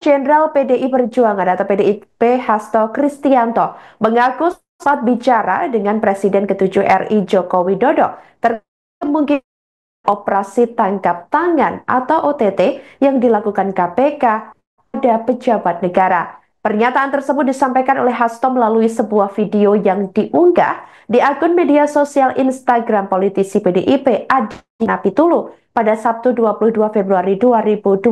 Jenderal PDI Perjuangan atau PDIP Hasto Kristianto mengaku sempat bicara dengan Presiden ke-7 RI Joko Widodo terkait kemungkinan operasi tangkap tangan atau OTT yang dilakukan KPK pada pejabat negara. Pernyataan tersebut disampaikan oleh Hasto melalui sebuah video yang diunggah di akun media sosial Instagram politisi PDIP Adi Napitulu pada Sabtu 22 Februari 2025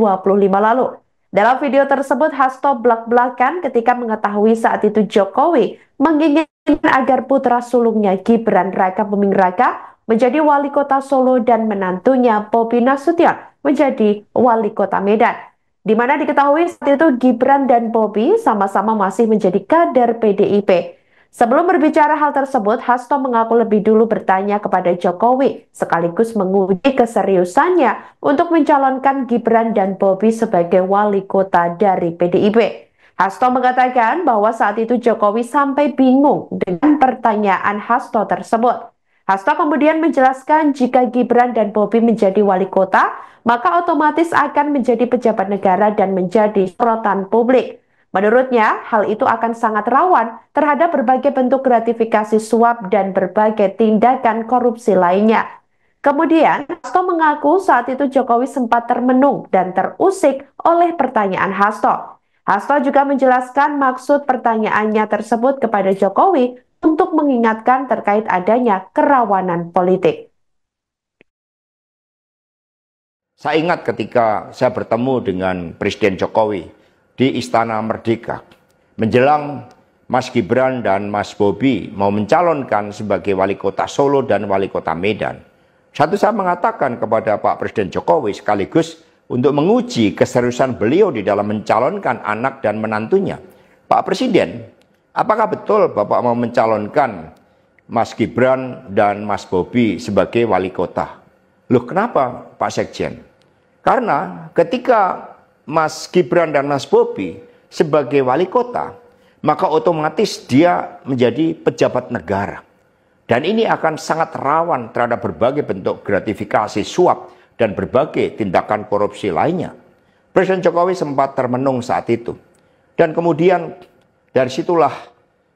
lalu. Dalam video tersebut, Hasto belak-belakan ketika mengetahui saat itu Jokowi menginginkan agar putra sulungnya Gibran Rakabuming Raka menjadi wali kota Solo dan menantunya Bobi Nasution menjadi wali kota Medan. Di mana diketahui saat itu Gibran dan Bobi sama-sama masih menjadi kader PDIP. Sebelum berbicara hal tersebut, Hasto mengaku lebih dulu bertanya kepada Jokowi, sekaligus menguji keseriusannya untuk mencalonkan Gibran dan Bobi sebagai wali kota dari PDIP. Hasto mengatakan bahwa saat itu Jokowi sampai bingung dengan pertanyaan Hasto tersebut. Hasto kemudian menjelaskan jika Gibran dan Bobi menjadi wali kota, maka otomatis akan menjadi pejabat negara dan menjadi sorotan publik. Menurutnya, hal itu akan sangat rawan terhadap berbagai bentuk gratifikasi suap dan berbagai tindakan korupsi lainnya. Kemudian, Hasto mengaku saat itu Jokowi sempat termenung dan terusik oleh pertanyaan Hasto. Hasto juga menjelaskan maksud pertanyaannya tersebut kepada Jokowi untuk mengingatkan terkait adanya kerawanan politik. Saya ingat ketika saya bertemu dengan Presiden Jokowi di Istana Merdeka, menjelang Mas Gibran dan Mas Bobi mau mencalonkan sebagai wali kota Solo dan wali kota Medan. Satu saya mengatakan kepada Pak Presiden Jokowi sekaligus untuk menguji keseriusan beliau di dalam mencalonkan anak dan menantunya. Pak Presiden, apakah betul Bapak mau mencalonkan Mas Gibran dan Mas Bobi sebagai wali kota? Loh, kenapa Pak Sekjen? Karena ketika Mas Gibran dan Mas Bobi sebagai wali kota, maka otomatis dia menjadi pejabat negara. Dan ini akan sangat rawan terhadap berbagai bentuk gratifikasi suap dan berbagai tindakan korupsi lainnya. Presiden Jokowi sempat termenung saat itu. Dan kemudian dari situlah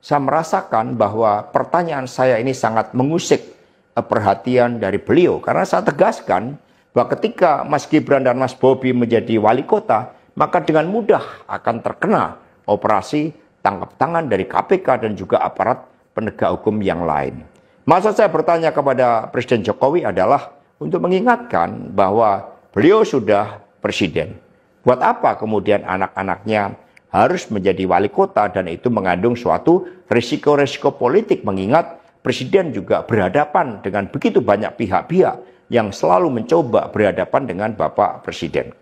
saya merasakan bahwa pertanyaan saya ini sangat mengusik perhatian dari beliau. Karena saya tegaskan bahwa ketika Mas Gibran dan Mas Bobi menjadi wali kota, maka dengan mudah akan terkena operasi tangkap tangan dari KPK dan juga aparat penegak hukum yang lain. Maksud saya bertanya kepada Presiden Jokowi adalah untuk mengingatkan bahwa beliau sudah presiden. Buat apa kemudian anak-anaknya harus menjadi wali kota, dan itu mengandung suatu risiko-risiko politik, mengingat presiden juga berhadapan dengan begitu banyak pihak-pihak yang selalu mencoba berhadapan dengan Bapak Presiden.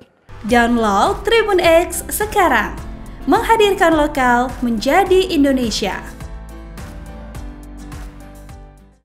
Download Tribun X sekarang, menghadirkan lokal menjadi Indonesia.